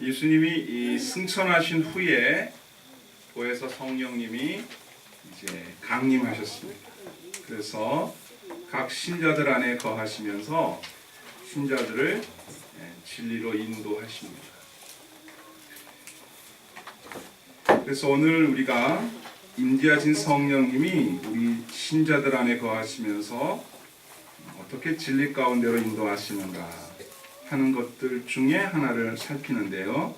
예수님이 이 승천하신 후에 교회에서 성령님이 이제 강림하셨습니다. 그래서 각 신자들 안에 거하시면서 신자들을 진리로 인도하십니다. 그래서 오늘 우리가 임재하신 성령님이 우리 신자들 안에 거하시면서 어떻게 진리 가운데로 인도하시는가 하는 것들 중에 하나를 살피는데요.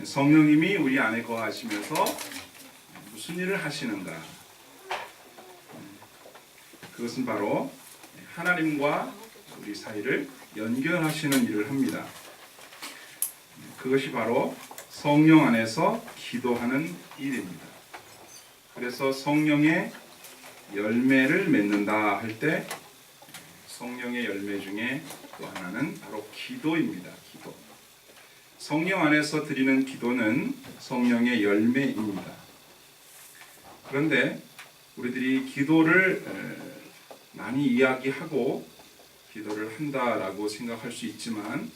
성령님이 우리 안에 거하시면서 무슨 일을 하시는가? 그것은 바로 하나님과 우리 사이를 연결하시는 일을 합니다. 그것이 바로 성령 안에서 기도하는 일입니다. 그래서 성령의 열매를 맺는다 할 때 성령의 열매 중에 또 하나는 바로 기도입니다. 기도. 성령 안에서 드리는 기도는 성령의 열매입니다. 그런데 우리들이 기도를 많이 이야기하고 기도를 한다라고 생각할 수 있지만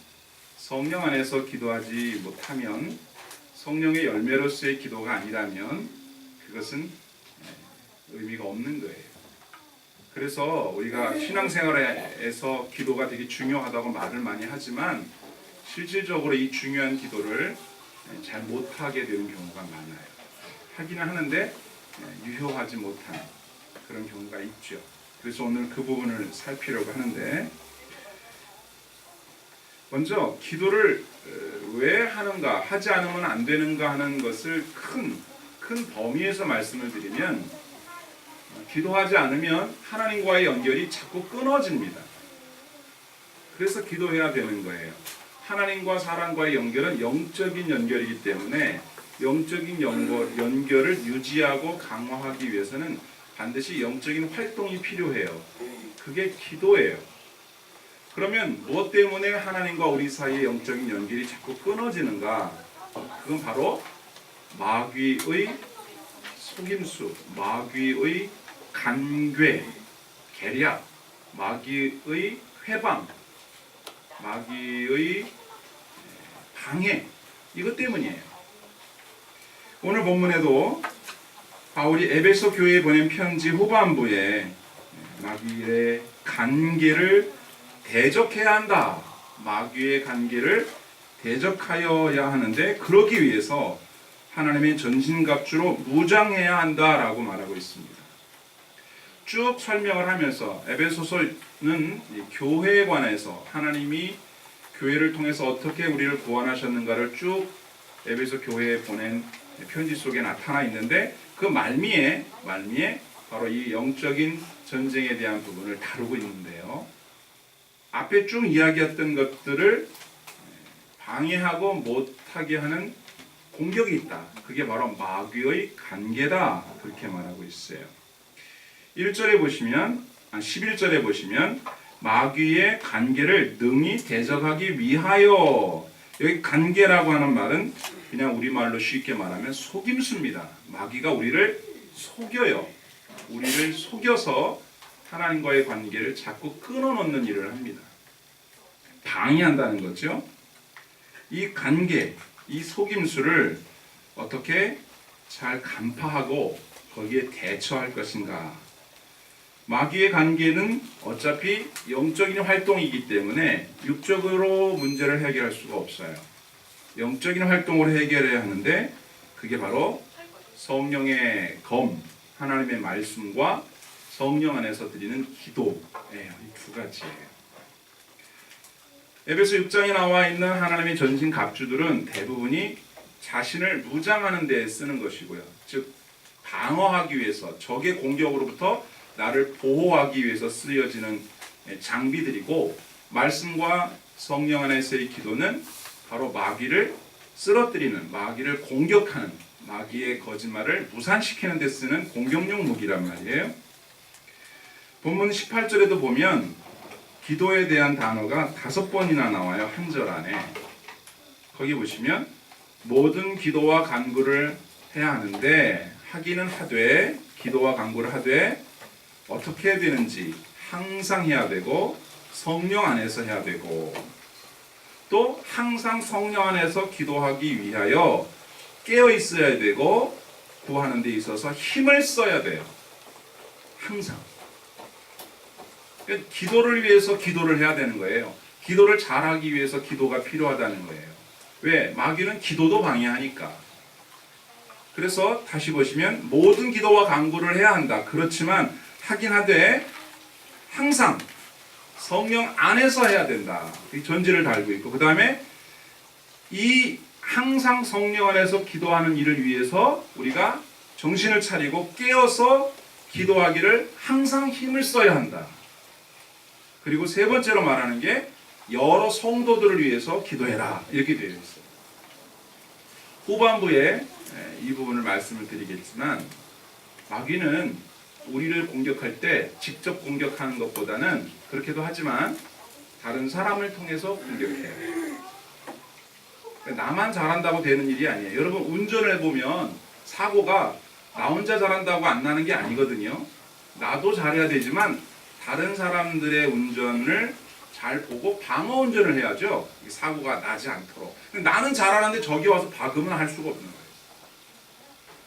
성령 안에서 기도하지 못하면 성령의 열매로서의 기도가 아니라면 그것은 의미가 없는 거예요. 그래서 우리가 신앙생활에서 기도가 되게 중요하다고 말을 많이 하지만 실질적으로 이 중요한 기도를 잘 못하게 되는 경우가 많아요. 하기는 하는데 유효하지 못하는 그런 경우가 있죠. 그래서 오늘 그 부분을 살피려고 하는데, 먼저 기도를 왜 하는가, 하지 않으면 안 되는가 하는 것을 큰 범위에서 말씀을 드리면, 기도하지 않으면 하나님과의 연결이 자꾸 끊어집니다. 그래서 기도해야 되는 거예요. 하나님과 사람과의 연결은 영적인 연결이기 때문에 영적인 연결을 유지하고 강화하기 위해서는 반드시 영적인 활동이 필요해요. 그게 기도예요. 그러면 무엇 때문에 하나님과 우리 사이의 영적인 연결이 자꾸 끊어지는가? 그건 바로 마귀의 속임수, 마귀의 간괴, 계략, 마귀의 회방, 마귀의 방해, 이것 때문이에요. 오늘 본문에도 바울이 에베소 교회에 보낸 편지 후반부에 마귀의 간계를 대적해야 한다. 마귀의 간계를 대적하여야 하는데 그러기 위해서 하나님의 전신갑주로 무장해야 한다라고 말하고 있습니다. 쭉 설명을 하면서 에베소서는 교회에 관해서 하나님이 교회를 통해서 어떻게 우리를 구원하셨는가를 쭉 에베소 교회에 보낸 편지 속에 나타나 있는데 그 말미에 바로 이 영적인 전쟁에 대한 부분을 다루고 있는데요. 앞에 쭉 이야기했던 것들을 방해하고 못하게 하는 공격이 있다. 그게 바로 마귀의 간계다. 그렇게 말하고 있어요. 1절에 보시면, 11절에 보시면 마귀의 간계를 능히 대적하기 위하여, 여기 간계라고 하는 말은 그냥 우리말로 쉽게 말하면 속임수입니다. 마귀가 우리를 속여요. 우리를 속여서 하나님과의 관계를 자꾸 끊어놓는 일을 합니다. 방해한다는 거죠. 이 간계, 이 속임수를 어떻게 잘 간파하고 거기에 대처할 것인가. 마귀의 관계는 어차피 영적인 활동이기 때문에 육적으로 문제를 해결할 수가 없어요. 영적인 활동으로 해결해야 하는데 그게 바로 성령의 검, 하나님의 말씀과 성령 안에서 드리는 기도예요. 이 두 가지예요. 에베소 6장에 나와 있는 하나님의 전신 갑주들은 대부분이 자신을 무장하는 데 쓰는 것이고요. 즉 방어하기 위해서, 적의 공격으로부터 나를 보호하기 위해서 쓰여지는 장비들이고, 말씀과 성령 안에서의 기도는 바로 마귀를 쓰러뜨리는, 마귀를 공격하는, 마귀의 거짓말을 무산시키는 데 쓰는 공격용 무기란 말이에요. 본문 18절에도 보면 기도에 대한 단어가 5번이나 나와요. 한 절 안에. 거기 보시면 모든 기도와 간구를 해야 하는데, 하기는 하되, 기도와 간구를 하되 어떻게 해야 되는지 항상 해야 되고 성령 안에서 해야 되고, 또 항상 성령 안에서 기도하기 위하여 깨어 있어야 되고 구하는 데 있어서 힘을 써야 돼요. 항상. 그러니까 기도를 위해서 기도를 해야 되는 거예요. 기도를 잘하기 위해서 기도가 필요하다는 거예요. 왜? 마귀는 기도도 방해하니까. 그래서 다시 보시면 모든 기도와 간구를 해야 한다. 그렇지만 하긴 하되 항상 성령 안에서 해야 된다. 이 전제를 달고 있고 그 다음에 이 항상 성령 안에서 기도하는 일을 위해서 우리가 정신을 차리고 깨어서 기도하기를 항상 힘을 써야 한다. 그리고 세 번째로 말하는 게 여러 성도들을 위해서 기도해라. 이렇게 되어 있어요. 후반부에 이 부분을 말씀을 드리겠지만 마귀는 우리를 공격할 때 직접 공격하는 것보다는 그렇게도 하지만 다른 사람을 통해서 공격해요. 나만 잘한다고 되는 일이 아니에요. 여러분 운전을 해보면 사고가 나 혼자 잘한다고 안 나는 게 아니거든요. 나도 잘해야 되지만 다른 사람들의 운전을 잘 보고 방어 운전을 해야죠. 사고가 나지 않도록. 나는 잘하는데 저기 와서 박으면 할 수가 없는 거예요.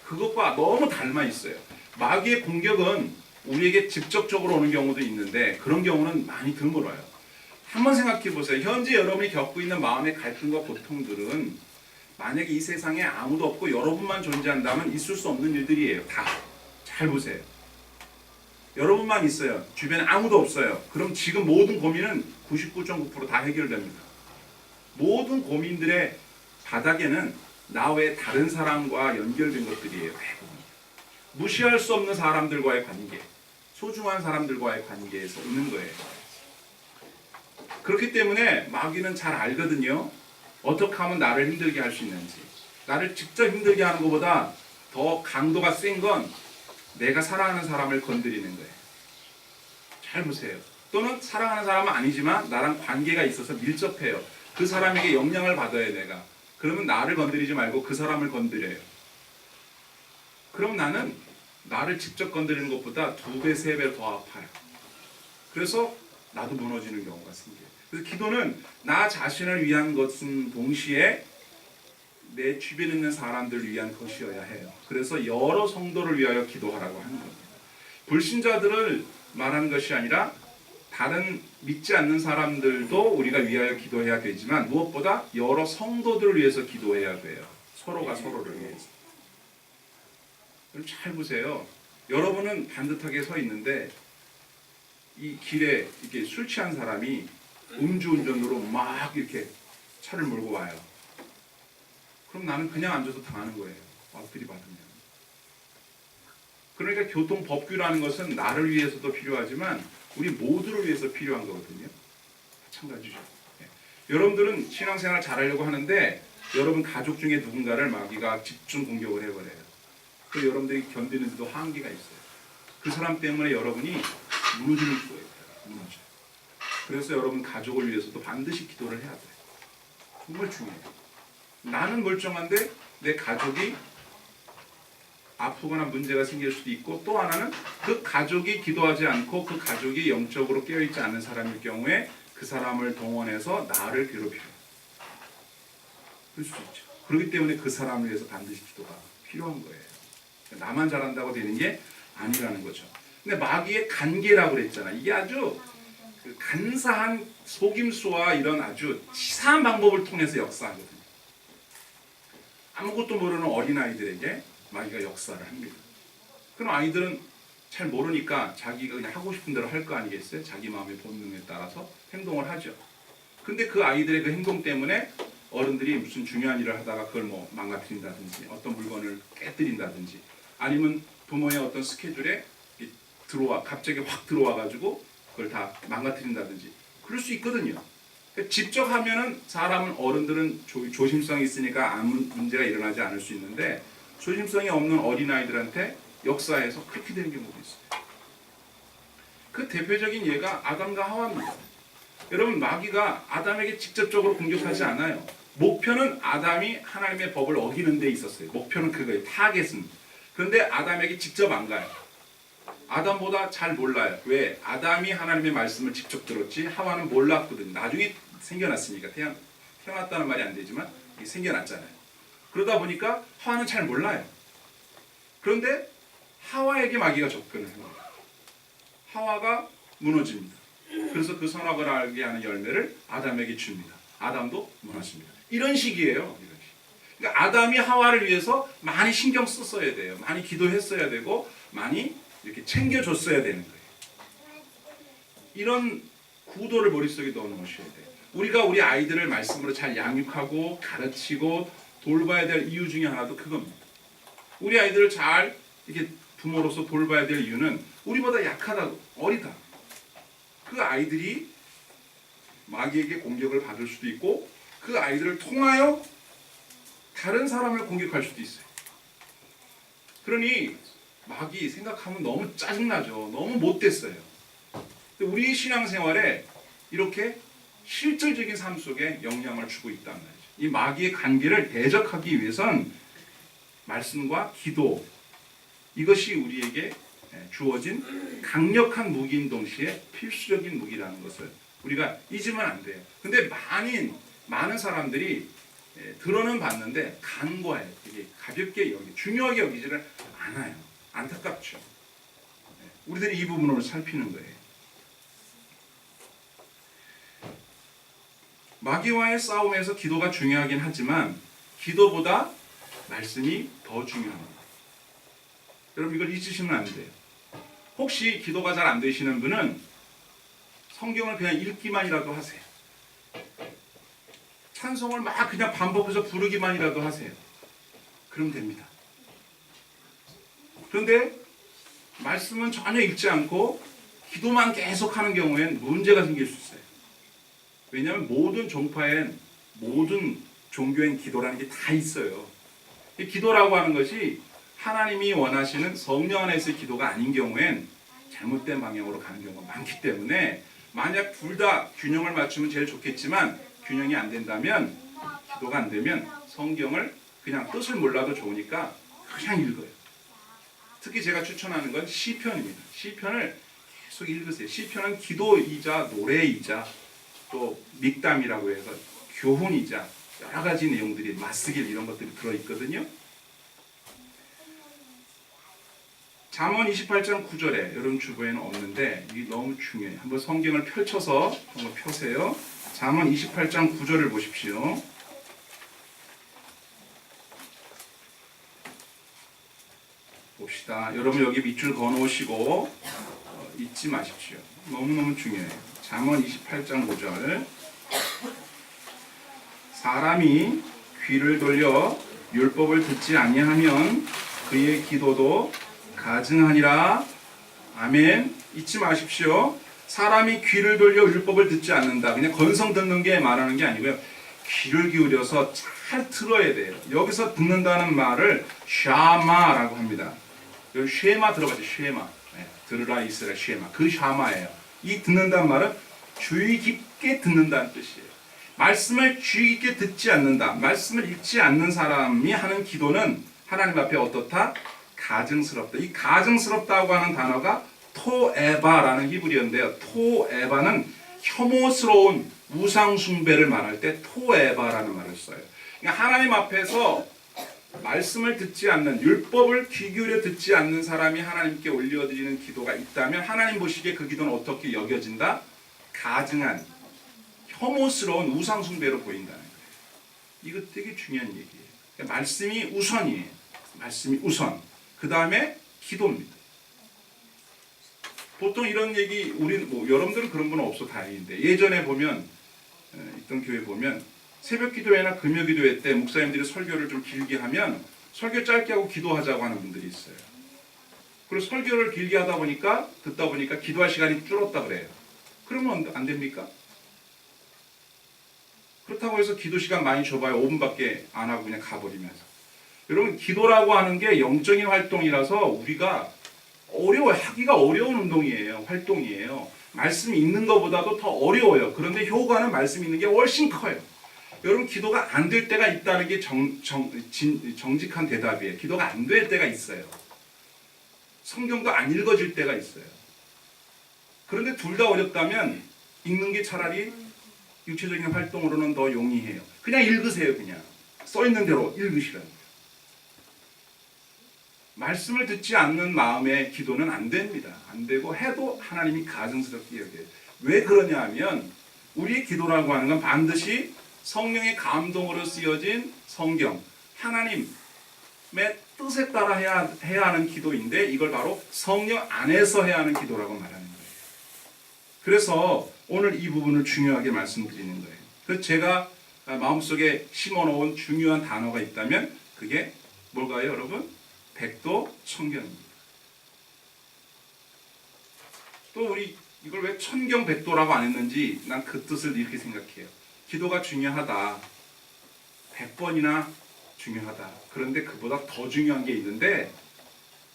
그것과 너무 닮아 있어요. 마귀의 공격은 우리에게 직접적으로 오는 경우도 있는데 그런 경우는 많이 드물어요. 한번 생각해 보세요. 현재 여러분이 겪고 있는 마음의 갈등과 고통들은 만약에 이 세상에 아무도 없고 여러분만 존재한다면 있을 수 없는 일들이에요. 다. 잘 보세요. 여러분만 있어요. 주변에 아무도 없어요. 그럼 지금 모든 고민은 99.9% 다 해결됩니다. 모든 고민들의 바닥에는 나 외 다른 사람과 연결된 것들이에요. 무시할 수 없는 사람들과의 관계, 소중한 사람들과의 관계에서 있는 거예요. 그렇기 때문에 마귀는 잘 알거든요. 어떻게 하면 나를 힘들게 할 수 있는지. 나를 직접 힘들게 하는 것보다 더 강도가 센 건 내가 사랑하는 사람을 건드리는 거예요. 잘 보세요. 또는 사랑하는 사람은 아니지만 나랑 관계가 있어서 밀접해요. 그 사람에게 영향을 받아야 내가. 그러면 나를 건드리지 말고 그 사람을 건드려요. 그럼 나는 나를 직접 건드리는 것보다 2배, 3배 더 아파요. 그래서 나도 무너지는 경우가 생겨요. 그래서 기도는 나 자신을 위한 것은 동시에 내 주변에 있는 사람들을 위한 것이어야 해요. 그래서 여러 성도를 위하여 기도하라고 하는 겁니다. 불신자들을 말하는 것이 아니라 다른 믿지 않는 사람들도 우리가 위하여 기도해야 되지만 무엇보다 여러 성도들을 위해서 기도해야 돼요. 서로가 서로를 위해서. 잘 보세요. 여러분은 반듯하게 서 있는데 이 길에 이렇게 술 취한 사람이 음주운전으로 막 이렇게 차를 몰고 와요. 그럼 나는 그냥 앉아서 당하는 거예요. 들이받으면. 그러니까 교통법규라는 것은 나를 위해서도 필요하지만 우리 모두를 위해서 필요한 거거든요. 마찬가지죠. 네. 여러분들은 신앙생활 잘하려고 하는데 여러분 가족 중에 누군가를 마귀가 집중 공격을 해버려요. 그 여러분들이 견디는데도 한계가 있어요. 그 사람 때문에 여러분이 무너지는 수가 있어요. 무너져요. 그래서 여러분 가족을 위해서도 반드시 기도를 해야 돼요. 정말 중요해요. 나는 멀쩡한데 내 가족이 아프거나 문제가 생길 수도 있고 또 하나는 그 가족이 기도하지 않고 그 가족이 영적으로 깨어있지 않은 사람일 경우에 그 사람을 동원해서 나를 괴롭혀요. 그럴 수 있죠. 그렇기 때문에 그 사람을 위해서 반드시 기도가 필요한 거예요. 나만 잘한다고 되는 게 아니라는 거죠. 근데 마귀의 간계라고 그랬잖아. 이게 아주 간사한 속임수와 이런 아주 치사한 방법을 통해서 역사하거든요. 아무것도 모르는 어린아이들에게 마귀가 역사를 합니다. 그럼 아이들은 잘 모르니까 자기가 그냥 하고 싶은 대로 할 거 아니겠어요? 자기 마음의 본능에 따라서 행동을 하죠. 근데 그 아이들의 그 행동 때문에 어른들이 무슨 중요한 일을 하다가 그걸 뭐 망가뜨린다든지 어떤 물건을 깨뜨린다든지 아니면 부모의 어떤 스케줄에 갑자기 확 들어와가지고 그걸 다 망가뜨린다든지 그럴 수 있거든요. 직접 하면은 사람은 어른들은 조심성이 있으니까 아무 문제가 일어나지 않을 수 있는데 조심성이 없는 어린아이들한테 역사에서 그렇게 되는 경우도 있어요. 그 대표적인 예가 아담과 하와입니다. 여러분 마귀가 아담에게 직접적으로 공격하지 않아요. 목표는 아담이 하나님의 법을 어기는 데 있었어요. 목표는 그거예요. 타겟은. 그런데 아담에게 직접 안 가요. 아담보다 잘 몰라요. 왜? 아담이 하나님의 말씀을 직접 들었지 하와는 몰랐거든요. 나중에 생겨났으니까 태어났다는 말이 안 되지만 이게 생겨났잖아요. 그러다 보니까 하와는 잘 몰라요. 그런데 하와에게 마귀가 접근을 해요. 하와가 무너집니다. 그래서 그 선악을 알게 하는 열매를 아담에게 줍니다. 아담도 무너집니다. 이런 식이에요. 이런 식. 그러니까 아담이 하와를 위해서 많이 신경 썼어야 돼요. 많이 기도했어야 되고 많이 이렇게 챙겨줬어야 되는 거예요. 이런 구도를 머릿속에 넣어놓으셔야 돼요. 우리가 우리 아이들을 말씀으로 잘 양육하고 가르치고 돌봐야 될 이유 중에 하나도 그겁니다. 우리 아이들을 잘 이렇게 부모로서 돌봐야 될 이유는 우리보다 약하다고, 어리다. 그 아이들이 마귀에게 공격을 받을 수도 있고 그 아이들을 통하여 다른 사람을 공격할 수도 있어요. 그러니 마귀 생각하면 너무 짜증나죠. 너무 못됐어요. 우리 신앙생활에 이렇게 실질적인 삶 속에 영향을 주고 있단 말이죠. 이 마귀의 관계를 대적하기 위해선 말씀과 기도, 이것이 우리에게 주어진 강력한 무기인 동시에 필수적인 무기라는 것을 우리가 잊으면 안 돼요. 근데 많은 사람들이 들어는 봤는데 간과해요. 이게 가볍게 중요하게 여기지를 않아요. 안타깝죠. 우리들이 이 부분으로 살피는 거예요. 마귀와의 싸움에서 기도가 중요하긴 하지만 기도보다 말씀이 더 중요합니다. 여러분 이걸 잊으시면 안 돼요. 혹시 기도가 잘 안 되시는 분은 성경을 그냥 읽기만이라도 하세요. 찬송을 막 그냥 반복해서 부르기만이라도 하세요. 그럼 됩니다. 그런데 말씀은 전혀 읽지 않고 기도만 계속 하는 경우엔 문제가 생길 수 있어요. 왜냐하면 모든 종파엔 모든 종교엔 기도라는 게 다 있어요. 이 기도라고 하는 것이 하나님이 원하시는 성령 안에서의 기도가 아닌 경우엔 잘못된 방향으로 가는 경우가 많기 때문에 만약 둘 다 균형을 맞추면 제일 좋겠지만 균형이 안 된다면 기도가 안 되면 성경을 그냥 뜻을 몰라도 좋으니까 그냥 읽어요. 특히 제가 추천하는 건 시편입니다. 시편을 계속 읽으세요. 시편은 기도이자 노래이자 또 믹담이라고 해서 교훈이자 여러 가지 내용들이 맞쓰길 이런 것들이 들어있거든요. 잠언 28장 9절에 여러분 주보에는 없는데 이게 너무 중요해요. 한번 성경을 펼쳐서 한번 펴세요. 잠언 28장 9절을 보십시오. 봅시다. 여러분 여기 밑줄 그어놓으시고 잊지 마십시오. 너무너무 중요해요. 잠언 28장 9절. 사람이 귀를 돌려 율법을 듣지 아니하면 그의 기도도 가증하니라. 아멘. 잊지 마십시오. 사람이 귀를 돌려 율법을 듣지 않는다. 그냥 건성 듣는 게 말하는 게 아니고요. 귀를 기울여서 잘 들어야 돼요. 여기서 듣는다는 말을 샤마라고 합니다. 여기 쉐마 들어봤죠? 쉐마. 네, 들으라 이스라엘 쉐마. 그 샤마예요. 이 듣는다는 말은 주의 깊게 듣는다는 뜻이에요. 말씀을 주의 깊게 듣지 않는다. 말씀을 읽지 않는 사람이 하는 기도는 하나님 앞에 어떻다? 가증스럽다. 이 가증스럽다고 하는 단어가 토에바라는 히브리어인데요. 토에바는 혐오스러운 우상 숭배를 말할 때 토에바라는 말을 써요. 그러니까 하나님 앞에서 말씀을 듣지 않는, 율법을 귀 기울여 듣지 않는 사람이 하나님께 올려드리는 기도가 있다면 하나님 보시기에 그 기도는 어떻게 여겨진다? 가증한, 혐오스러운 우상 숭배로 보인다는 거예요. 이거 되게 중요한 얘기예요. 그러니까 말씀이 우선이에요. 말씀이 우선. 그 다음에 기도입니다. 보통 이런 얘기, 여러분들은 그런 분은 없어 다행인데, 예전에 보면, 있던 교회 보면, 새벽 기도회나 금요 기도회 때 목사님들이 설교를 좀 길게 하면, 설교 짧게 하고 기도하자고 하는 분들이 있어요. 그리고 설교를 길게 하다 보니까, 듣다 보니까 기도할 시간이 줄었다 그래요. 그러면 안 됩니까? 그렇다고 해서 기도 시간 많이 줘봐야 5분밖에 안 하고 그냥 가버리면서. 여러분 기도라고 하는 게 영적인 활동이라서 우리가 하기가 어려운 운동이에요. 활동이에요. 말씀 읽는 것보다도 더 어려워요. 그런데 효과는 말씀 읽는 게 훨씬 커요. 여러분 기도가 안 될 때가 있다는 게 정직한 대답이에요. 기도가 안 될 때가 있어요. 성경도 안 읽어질 때가 있어요. 그런데 둘 다 어렵다면 읽는 게 차라리 육체적인 활동으로는 더 용이해요. 그냥 읽으세요. 그냥 써 있는 대로 읽으시라는 거예요. 말씀을 듣지 않는 마음의 기도는 안 됩니다. 안 되고 해도 하나님이 가증스럽게 여겨요. 왜 그러냐 하면 우리의 기도라고 하는 건 반드시 성령의 감동으로 쓰여진 성경, 하나님의 뜻에 따라 해야 하는 기도인데 이걸 바로 성령 안에서 해야 하는 기도라고 말하는 거예요. 그래서 오늘 이 부분을 중요하게 말씀드리는 거예요. 그래서 제가 마음속에 심어놓은 중요한 단어가 있다면 그게 뭘까요, 여러분? 백도 청경입니다. 또 우리 이걸 왜 천경 백도라고 안 했는지 난 그 뜻을 이렇게 생각해요. 기도가 중요하다. 100번이나 중요하다. 그런데 그보다 더 중요한 게 있는데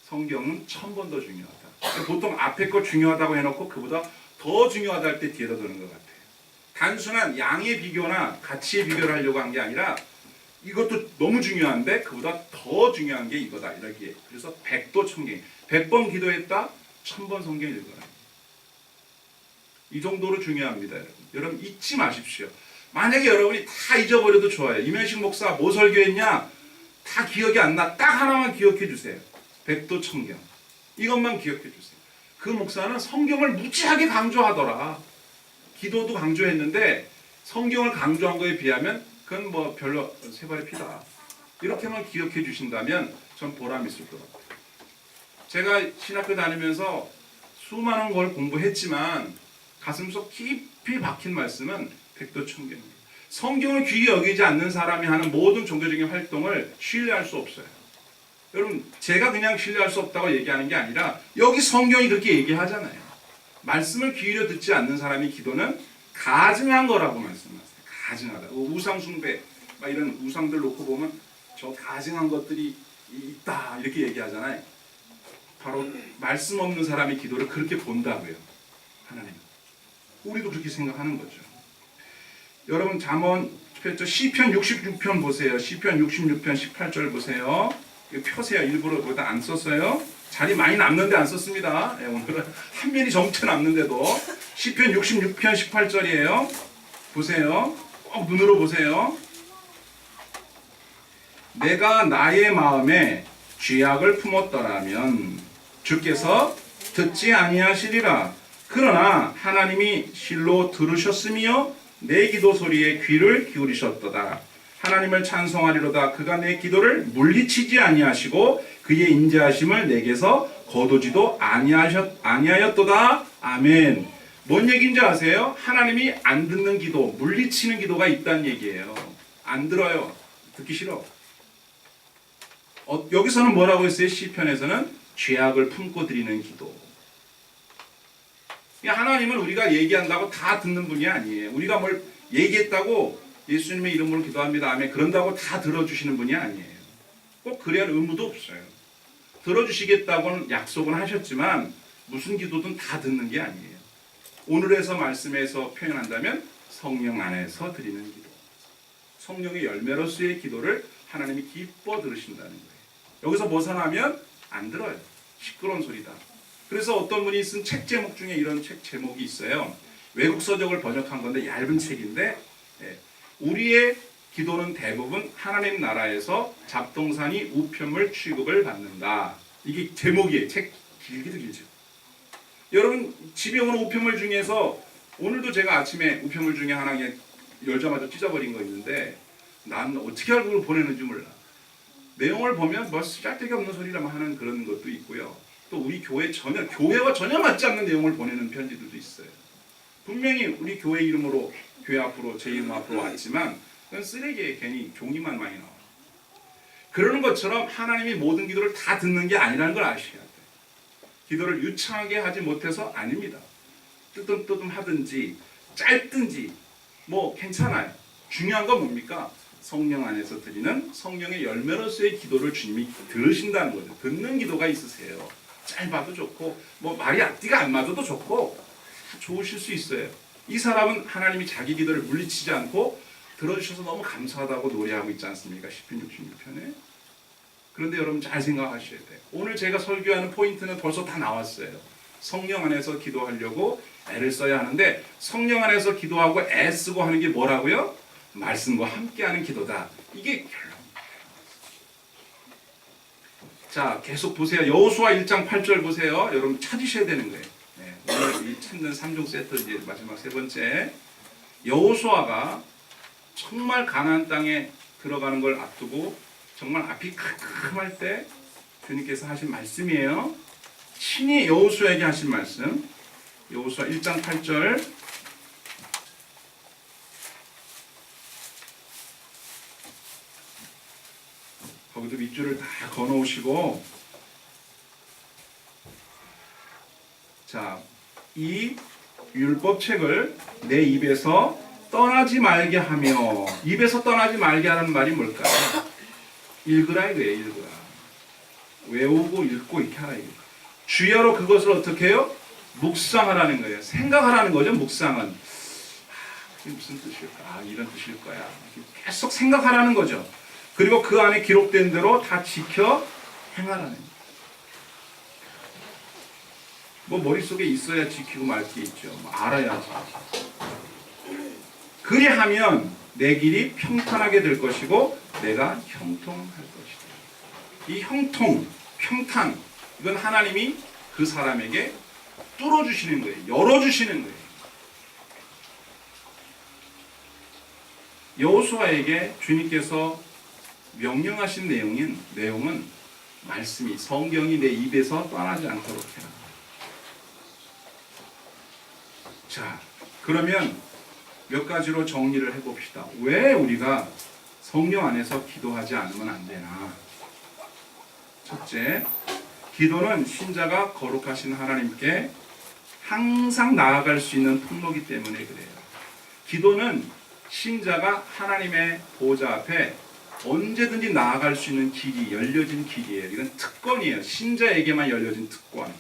성경은 1000번 더 중요하다. 보통 앞에 거 중요하다고 해놓고 그보다 더 중요하다 할 때 뒤에다 두는 것 같아요. 단순한 양의 비교나 가치의 비교를 하려고 한 게 아니라 이것도 너무 중요한데 그보다 더 중요한 게 이거다. 이렇게. 그래서 100도 청경. 100번 기도했다. 1000번 성경 읽어라. 이 정도로 중요합니다. 여러분 잊지 마십시오. 만약에 여러분이 다 잊어버려도 좋아요. 이면식 목사 뭐 설교했냐? 다 기억이 안 나. 딱 하나만 기억해 주세요. 백도 청경. 이것만 기억해 주세요. 그 목사는 성경을 무지하게 강조하더라. 기도도 강조했는데 성경을 강조한 거에 비하면 그건 뭐 별로 세 발의 피다. 이렇게만 기억해 주신다면 전 보람 있을 것 같아요. 제가 신학교 다니면서 수많은 걸 공부했지만 가슴속 깊이 박힌 말씀은 백도 청경입니다. 성경을 귀히 여기지 않는 사람이 하는 모든 종교적인 활동을 신뢰할 수 없어요. 여러분 제가 그냥 신뢰할 수 없다고 얘기하는 게 아니라 여기 성경이 그렇게 얘기하잖아요. 말씀을 귀히려 듣지 않는 사람의 기도는 가증한 거라고 말씀하세요. 가증하다. 우상 숭배 막 이런 우상들 놓고 보면 저 가증한 것들이 있다 이렇게 얘기하잖아요. 바로 말씀 없는 사람의 기도를 그렇게 본다고요. 하나님. 우리도 그렇게 생각하는 거죠. 여러분 잠언 시편 66편 보세요. 시편 66편 18절 보세요. 이거 펴세요. 일부러 거기다 안 썼어요. 자리 많이 남는데 안 썼습니다. 네, 오늘은 한 면이 전체 남는데도 시편 66편 18절이에요. 보세요. 꼭 눈으로 보세요. 내가 나의 마음에 죄악을 품었더라면 주께서 듣지 아니하시리라. 그러나 하나님이 실로 들으셨으며 내 기도 소리에 귀를 기울이셨도다. 하나님을 찬송하리로다. 그가 내 기도를 물리치지 아니하시고 그의 인자하심을 내게서 거두지도 아니하였도다. 아멘. 뭔 얘기인지 아세요? 하나님이 안 듣는 기도, 물리치는 기도가 있다는 얘기예요. 안 들어요. 듣기 싫어. 여기서는 뭐라고 했어요? 시편에서는 죄악을 품고 드리는 기도. 하나님은 우리가 얘기한다고 다 듣는 분이 아니에요. 우리가 뭘 얘기했다고 예수님의 이름으로 기도합니다. 아멘. 그런다고 다 들어주시는 분이 아니에요. 꼭 그래야 할 의무도 없어요. 들어주시겠다고는 약속은 하셨지만 무슨 기도든 다 듣는 게 아니에요. 오늘에서 말씀에서 표현한다면 성령 안에서 드리는 기도. 성령의 열매로서의 기도를 하나님이 기뻐 들으신다는 거예요. 여기서 벗어나면 안 들어요. 시끄러운 소리다. 그래서 어떤 분이 쓴 책 제목 중에 이런 책 제목이 있어요. 외국 서적을 번역한 건데 얇은 책인데 우리의 기도는 대부분 하나님 나라에서 잡동사니 우편물 취급을 받는다. 이게 제목이에요. 책 길기도 길죠. 여러분 집에 오는 우편물 중에서 오늘도 제가 아침에 우편물 중에 하나 열자마자 찢어버린 거 있는데 난 어떻게 알고 그걸 보내는지 몰라. 내용을 보면 뭐 쓸데기 없는 소리라고 하는 그런 것도 있고요. 또 우리 교회와 전혀 맞지 않는 내용을 보내는 편지들도 있어요. 분명히 우리 교회 이름으로 교회 앞으로 제 이름 앞으로 왔지만 그건 쓰레기에 괜히 종이만 많이 나와요. 그러는 것처럼 하나님이 모든 기도를 다 듣는 게 아니라는 걸 아셔야 돼요. 기도를 유창하게 하지 못해서 아닙니다. 뜨듬뜨듬 하든지 짧든지 뭐 괜찮아요. 중요한 건 뭡니까? 성령 안에서 드리는 성령의 열매로서의 기도를 주님이 들으신다는 거죠. 듣는 기도가 있으세요. 짧아도 좋고 뭐 말이 앞뒤가 안 맞아도 좋고 좋으실 수 있어요. 이 사람은 하나님이 자기 기도를 물리치지 않고 들어주셔서 너무 감사하다고 노래하고 있지 않습니까? 시편 66편에. 그런데 여러분 잘 생각하셔야 돼요. 오늘 제가 설교하는 포인트는 벌써 다 나왔어요. 성령 안에서 기도하려고 애를 써야 하는데 성령 안에서 기도하고 애 쓰고 하는 게 뭐라고요? 말씀과 함께하는 기도다. 이게 결론. 자, 계속 보세요. 여호수아 1장 8절 보세요. 여러분 찾으셔야 되는 거예요. 네, 오늘 이 찾는 3종 세트 이제 마지막 세 번째. 여호수아가 정말 가나안 땅에 들어가는 걸 앞두고 정말 앞이 캄캄할 때 주님께서 하신 말씀이에요. 친히 여호수아에게 하신 말씀. 여호수아 1장 8절. 거기도 밑줄을 다 거놓으시고, 자, 이 율법책을 내 입에서 떠나지 말게 하며, 입에서 떠나지 말게 하는 말이 뭘까요? 읽으라 이거예요. 읽으라. 외우고 읽고 이렇게 하라 이거예요. 주여로 그것을 어떻게 해요? 묵상하라는 거예요. 생각하라는 거죠. 묵상은. 이게 무슨 뜻일까? 이런 뜻일 거야. 계속 생각하라는 거죠. 그리고 그 안에 기록된 대로 다 지켜 행하라는 거예요. 뭐 머릿속에 있어야 지키고 말 게 있죠. 뭐 알아야지. 그리하면 내 길이 평탄하게 될 것이고 내가 형통할 것이다. 이 형통, 평탄, 이건 하나님이 그 사람에게 뚫어주시는 거예요. 열어주시는 거예요. 여호수아에게 주님께서 명령하신 내용은 말씀이, 성경이 내 입에서 떠나지 않도록 해라. 자, 그러면 몇 가지로 정리를 해봅시다. 왜 우리가 성령 안에서 기도하지 않으면 안 되나? 첫째, 기도는 신자가 거룩하신 하나님께 항상 나아갈 수 있는 통로이기 때문에 그래요. 기도는 신자가 하나님의 보좌 앞에 언제든지 나아갈 수 있는 길이, 열려진 길이에요. 이건 특권이에요. 신자에게만 열려진 특권.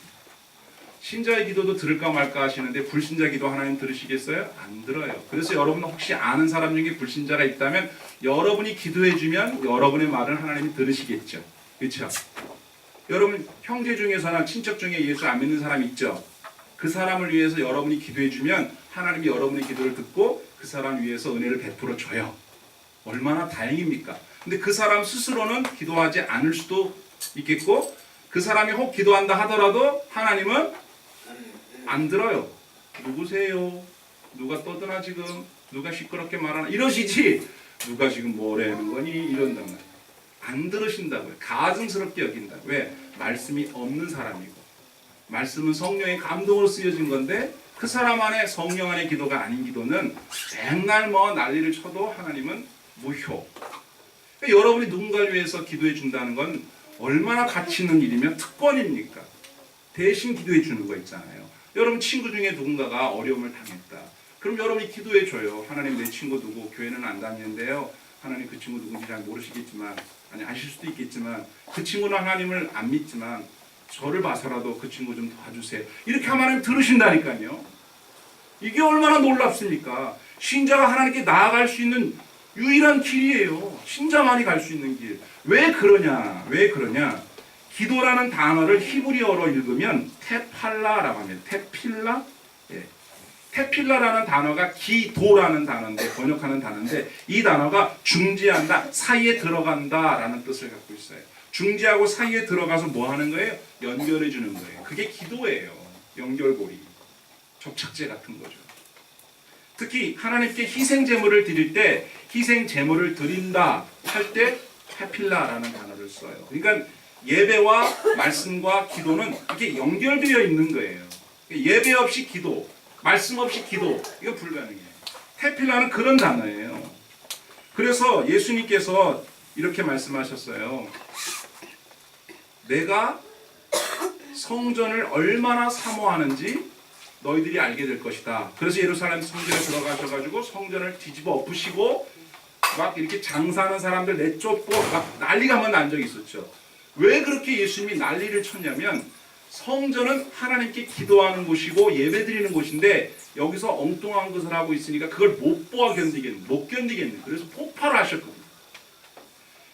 신자의 기도도 들을까 말까 하시는데 불신자 기도 하나님 들으시겠어요? 안 들어요. 그래서 여러분 혹시 아는 사람 중에 불신자가 있다면 여러분이 기도해주면 여러분의 말을 하나님이 들으시겠죠. 그렇죠? 여러분 형제 중에서나 친척 중에 예수 안 믿는 사람 있죠? 그 사람을 위해서 여러분이 기도해주면 하나님이 여러분의 기도를 듣고 그 사람 위해서 은혜를 베풀어 줘요. 얼마나 다행입니까? 근데 그 사람 스스로는 기도하지 않을 수도 있겠고 그 사람이 혹 기도한다 하더라도 하나님은 안 들어요. 누구세요? 누가 떠드나 지금? 누가 시끄럽게 말하나? 이러시지 누가 지금 뭐라는 거니? 이런단 말이에요. 안 들으신다고요. 가증스럽게 여긴다. 왜? 말씀이 없는 사람이고 말씀은 성령의 감동으로 쓰여진 건데 그 사람 안에 성령 안의 기도가 아닌 기도는 맨날 뭐 난리를 쳐도 하나님은 무효. 그러니까 여러분이 누군가를 위해서 기도해 준다는 건 얼마나 가치 있는 일이면 특권입니까? 대신 기도해 주는 거 있잖아요. 여러분 친구 중에 누군가가 어려움을 당했다. 그럼 여러분이 기도해 줘요. 하나님 내 친구 누구 교회는 안 다니는데요. 하나님 그 친구 누군지 잘 모르시겠지만 아니 아실 수도 있겠지만 그 친구는 하나님을 안 믿지만 저를 봐서라도 그 친구 좀 도와주세요. 이렇게 하면 하나님 들으신다니까요. 이게 얼마나 놀랍습니까? 신자가 하나님께 나아갈 수 있는 유일한 길이에요. 신자만이 갈 수 있는 길. 왜 그러냐? 왜 그러냐? 기도라는 단어를 히브리어로 읽으면 테팔라라고 합니다. 테필라? 예. 테필라라는 단어가 기도라는 단어인데 번역하는 단어인데 이 단어가 중지한다, 사이에 들어간다라는 뜻을 갖고 있어요. 중지하고 사이에 들어가서 뭐 하는 거예요? 연결해 주는 거예요. 그게 기도예요. 연결고리. 접착제 같은 거죠. 특히 하나님께 희생 제물을 드릴 때 희생 제물을 드린다 할 때 테필라라는 단어를 써요. 그러니까 예배와 말씀과 기도는 이렇게 연결되어 있는 거예요. 예배 없이 기도, 말씀 없이 기도, 이거 불가능해요. 테필라는 그런 단어예요. 그래서 예수님께서 이렇게 말씀하셨어요. 내가 성전을 얼마나 사모하는지 너희들이 알게 될 것이다. 그래서 예루살렘 성전에 들어가셔가지고 성전을 뒤집어 엎으시고 막 이렇게 장사하는 사람들 내쫓고 막 난리가 한번 난 적이 있었죠. 왜 그렇게 예수님이 난리를 쳤냐면 성전은 하나님께 기도하는 곳이고 예배드리는 곳인데 여기서 엉뚱한 것을 하고 있으니까 그걸 못 견디겠네. 그래서 폭발을 하셨거든요.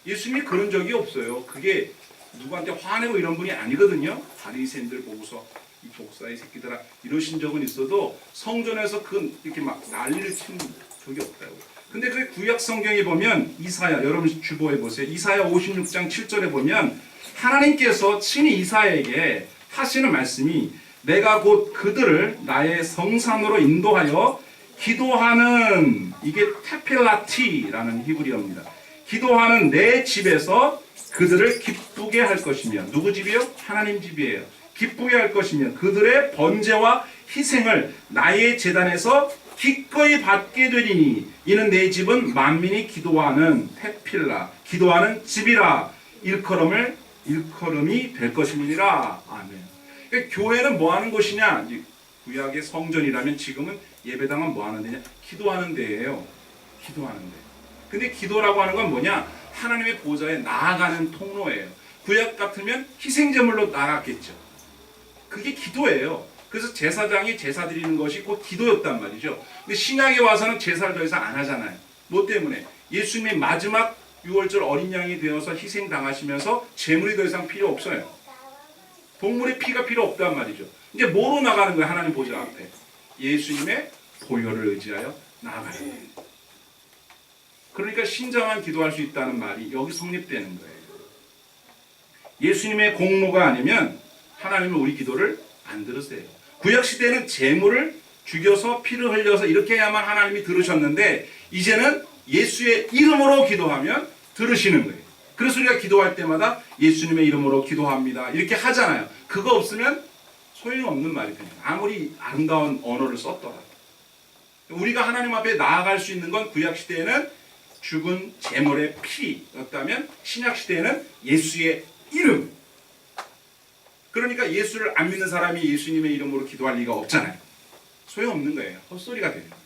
예수님이 그런 적이 없어요. 그게 누구한테 화내고 이런 분이 아니거든요. 바리새인들 보고서 이 독사의 새끼들아 이러신 적은 있어도 성전에서 이렇게 막 난리를 친 적이 없다고. 근데 그 구약 성경에 보면 이사야, 여러분 주보해 보세요. 이사야 56장 7절에 보면 하나님께서 친히 이사야에게 하시는 말씀이 내가 곧 그들을 나의 성산으로 인도하여 기도하는, 이게 테필라티라는 히브리어입니다. 기도하는 내 집에서 그들을 기쁘게 할 것이며, 누구 집이요? 하나님 집이에요. 기쁘게 할 것이며 그들의 번제와 희생을 나의 제단에서 기꺼이 받게 되리니 이는 내 집은 만민이 기도하는 테필라, 기도하는 집이라 일컬음이 될 것임이니라. 아멘. 그러니까 교회는 뭐 하는 곳이냐? 구약의 성전이라면 지금은 예배당은 뭐 하는 데냐? 기도하는 데예요. 기도하는 데. 근데 기도라고 하는 건 뭐냐? 하나님의 보좌에 나아가는 통로예요. 구약 같으면 희생제물로 나갔겠죠. 그게 기도예요. 그래서 제사장이 제사 드리는 것이 곧 기도였단 말이죠. 근데 신약에 와서는 제사를 더 이상 안 하잖아요. 뭐 때문에? 예수님이 마지막 6월절 어린 양이 되어서 희생당하시면서 제물이 더 이상 필요 없어요. 동물의 피가 필요 없단 말이죠. 이제 뭐로 나가는 거예요? 하나님 보좌 앞에. 예수님의 보혈을 의지하여 나아가는 거예요. 그러니까 신장한 기도할 수 있다는 말이 여기 성립되는 거예요. 예수님의 공로가 아니면 하나님은 우리 기도를 안 들으세요. 구약시대에는 제물을 죽여서 피를 흘려서 이렇게 해야만 하나님이 들으셨는데 이제는 예수의 이름으로 기도하면 들으시는 거예요. 그래서 우리가 기도할 때마다 예수님의 이름으로 기도합니다 이렇게 하잖아요. 그거 없으면 소용없는 말이거든요. 아무리 아름다운 언어를 썼더라도. 우리가 하나님 앞에 나아갈 수 있는 건 구약시대에는 죽은 제물의 피였다면 신약시대에는 예수의 이름. 그러니까 예수를 안 믿는 사람이 예수님의 이름으로 기도할 리가 없잖아요. 소용없는 거예요. 헛소리가 되는 거예요.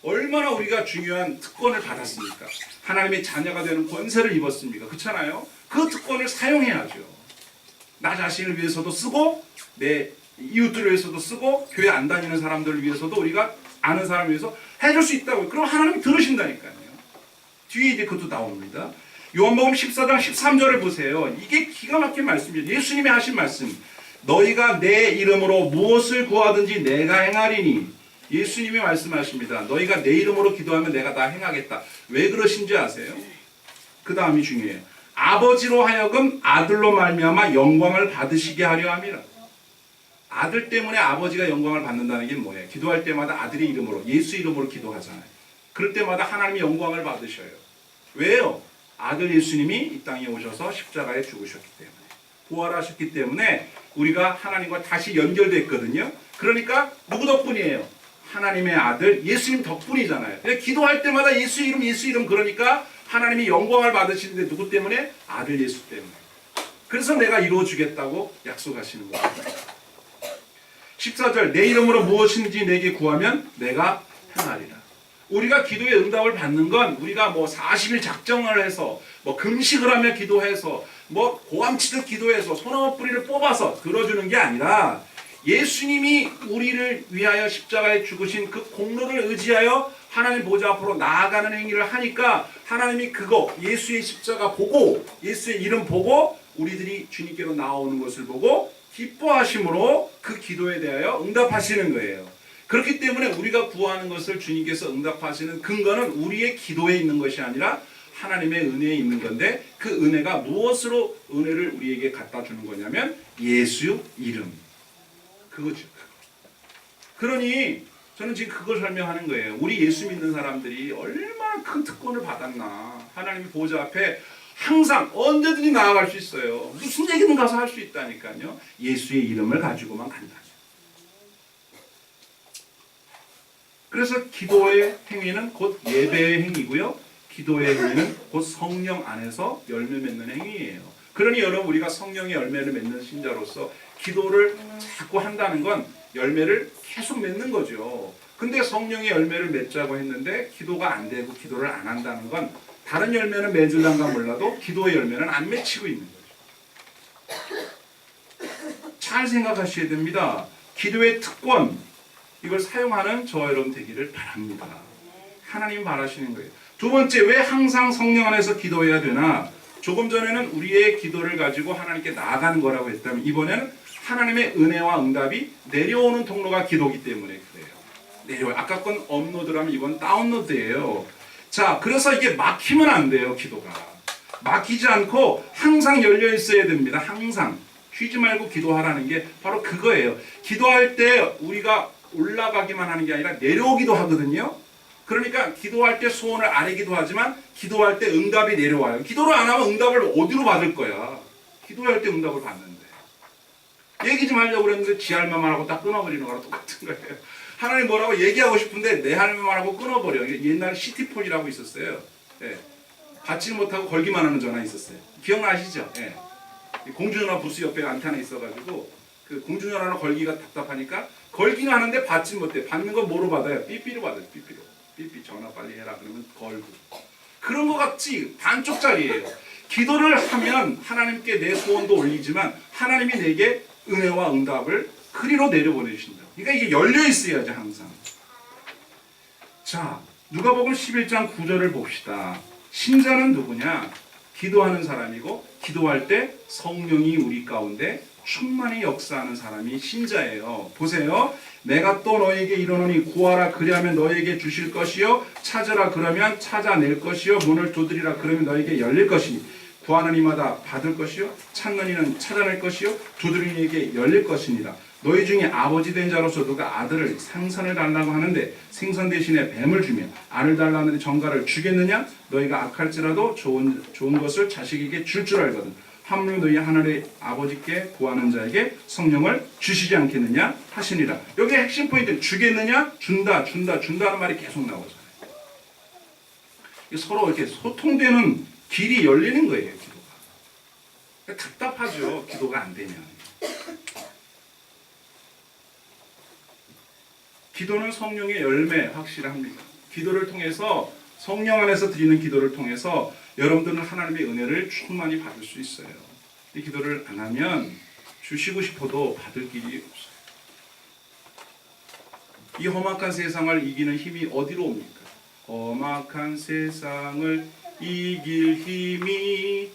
얼마나 우리가 중요한 특권을 받았습니까? 하나님의 자녀가 되는 권세를 입었습니까? 그렇잖아요. 그 특권을 사용해야죠. 나 자신을 위해서도 쓰고 내 이웃들을 위해서도 쓰고 교회 안 다니는 사람들을 위해서도 우리가 아는 사람을 위해서 해줄 수 있다고요. 그럼 하나님이 들으신다니까요. 뒤에 이제 그것도 나옵니다. 요한복음 14장 13절을 보세요. 이게 기가 막힌 말씀이에요. 예수님이 하신 말씀. 너희가 내 이름으로 무엇을 구하든지 내가 행하리니. 예수님이 말씀하십니다. 너희가 내 이름으로 기도하면 내가 다 행하겠다. 왜 그러신지 아세요? 그 다음이 중요해요. 아버지로 하여금 아들로 말미암아 영광을 받으시게 하려 함이라. 아들 때문에 아버지가 영광을 받는다는 게 뭐예요? 기도할 때마다 아들의 이름으로, 예수 이름으로 기도하잖아요. 그럴 때마다 하나님이 영광을 받으셔요. 왜요? 아들 예수님이 이 땅에 오셔서 십자가에 죽으셨기 때문에, 부활하셨기 때문에 우리가 하나님과 다시 연결됐거든요. 그러니까 누구 덕분이에요? 하나님의 아들 예수님 덕분이잖아요. 기도할 때마다 예수 이름 그러니까 하나님이 영광을 받으시는데 누구 때문에? 아들 예수 때문에. 그래서 내가 이루어주겠다고 약속하시는 거예요. 14절 내 이름으로 무엇인지 내게 구하면 내가 행하리라. 우리가 기도의 응답을 받는 건 우리가 뭐 40일 작정을 해서 뭐 금식을 하며 기도해서 뭐 고함치듯 기도해서 소나무 뿌리를 뽑아서 들어주는 게 아니라 예수님이 우리를 위하여 십자가에 죽으신 그 공로를 의지하여 하나님 보좌 앞으로 나아가는 행위를 하니까 하나님이 그거 예수의 십자가 보고 예수의 이름 보고 우리들이 주님께로 나오는 것을 보고 기뻐하심으로 그 기도에 대하여 응답하시는 거예요. 그렇기 때문에 우리가 구하는 것을 주님께서 응답하시는 근거는 우리의 기도에 있는 것이 아니라 하나님의 은혜에 있는 건데 그 은혜가 무엇으로 은혜를 우리에게 갖다 주는 거냐면 예수 이름. 그거죠. 그러니 저는 지금 그걸 설명하는 거예요. 우리 예수 믿는 사람들이 얼마나 큰 특권을 받았나. 하나님의 보좌 앞에 항상 언제든지 나아갈 수 있어요. 무슨 얘기든 가서 할 수 있다니까요. 예수의 이름을 가지고만 간다. 그래서 기도의 행위는 곧 예배의 행위고요. 기도의 행위는 곧 성령 안에서 열매 맺는 행위예요. 그러니 여러분 우리가 성령의 열매를 맺는 신자로서 기도를 자꾸 한다는 건 열매를 계속 맺는 거죠. 근데 성령의 열매를 맺자고 했는데 기도가 안 되고 기도를 안 한다는 건 다른 열매는 맺을란가 몰라도 기도의 열매는 안 맺히고 있는 거죠. 잘 생각하셔야 됩니다. 기도의 특권 이걸 사용하는 저와 여러분 되기를 바랍니다. 하나님 바라시는 거예요. 두 번째, 왜 항상 성령 안에서 기도해야 되나? 조금 전에는 우리의 기도를 가지고 하나님께 나아가는 거라고 했다면 이번에는 하나님의 은혜와 응답이 내려오는 통로가 기도이기 때문에 그래요. 내려와요. 아까 건 업로드라면 이건 다운로드예요. 자, 그래서 이게 막히면 안 돼요, 기도가. 막히지 않고 항상 열려 있어야 됩니다. 항상. 쉬지 말고 기도하라는 게 바로 그거예요. 기도할 때 우리가 올라가기만 하는 게 아니라 내려오기도 하거든요. 그러니까 기도할 때 소원을 아뢰기도 하지만 기도할 때 응답이 내려와요. 기도를 안 하면 응답을 어디로 받을 거야? 기도할 때 응답을 받는데. 얘기 좀 하려고 그랬는데 지 할 말만 하고 딱 끊어버리는 거랑 똑같은 거예요. 하나님 뭐라고 얘기하고 싶은데 내 할 말만 하고 끊어버려. 옛날에 시티폰이라고 있었어요. 예. 받지 못하고 걸기만 하는 전화 있었어요. 기억나시죠? 예. 공중전화 부스 옆에 안테나 있어가지고 그 공중전화로 걸기가 답답하니까 걸기는 하는데 받지 못해. 받는 건 뭐로 받아요? 삐삐로 받아요. 삐삐로. 삐삐 전화 빨리 해라 그러면 걸고. 그런 거 같지 반쪽짜리예요. 기도를 하면 하나님께 내 소원도 올리지만 하나님이 내게 은혜와 응답을 그리로 내려보내신다. 그러니까 이게 열려 있어야지 항상. 자, 누가복음 11장 9절을 봅시다. 신자는 누구냐? 기도하는 사람이고 기도할 때 성령이 우리 가운데 충만히 역사하는 사람이 신자예요. 보세요. 내가 또 너에게 이르노니 구하라 그리하면 너에게 주실 것이요 찾으라 그러면 찾아낼 것이요 문을 두드리라 그러면 너에게 열릴 것이니 구하는 이마다 받을 것이요 찾는 이는 찾아낼 것이요 두드리는 이에게 열릴 것이니라. 너희 중에 아버지 된 자로서 누가 아들을 생선을 달라고 하는데 생선 대신에 뱀을 주며 알을 달라고 하는데 정갈을 주겠느냐? 너희가 악할지라도 좋은 것을 자식에게 줄 알거든. 하물며 너희 하늘의 아버지께 구하는 자에게 성령을 주시지 않겠느냐 하시니라. 여기 핵심 포인트 주겠느냐? 준다는 말이 계속 나오잖아요. 서로 이렇게 소통되는 길이 열리는 거예요. 기도가. 답답하죠. 기도가 안 되면. 기도는 성령의 열매 확실합니다. 기도를 통해서 성령 안에서 드리는 기도를 통해서 여러분들은 하나님의 은혜를 충만히 받을 수 있어요. 이 기도를 안 하면 주시고 싶어도 받을 길이 없어요. 이 험악한 세상을 이기는 힘이 어디로 옵니까? 험악한 세상을 이길 힘이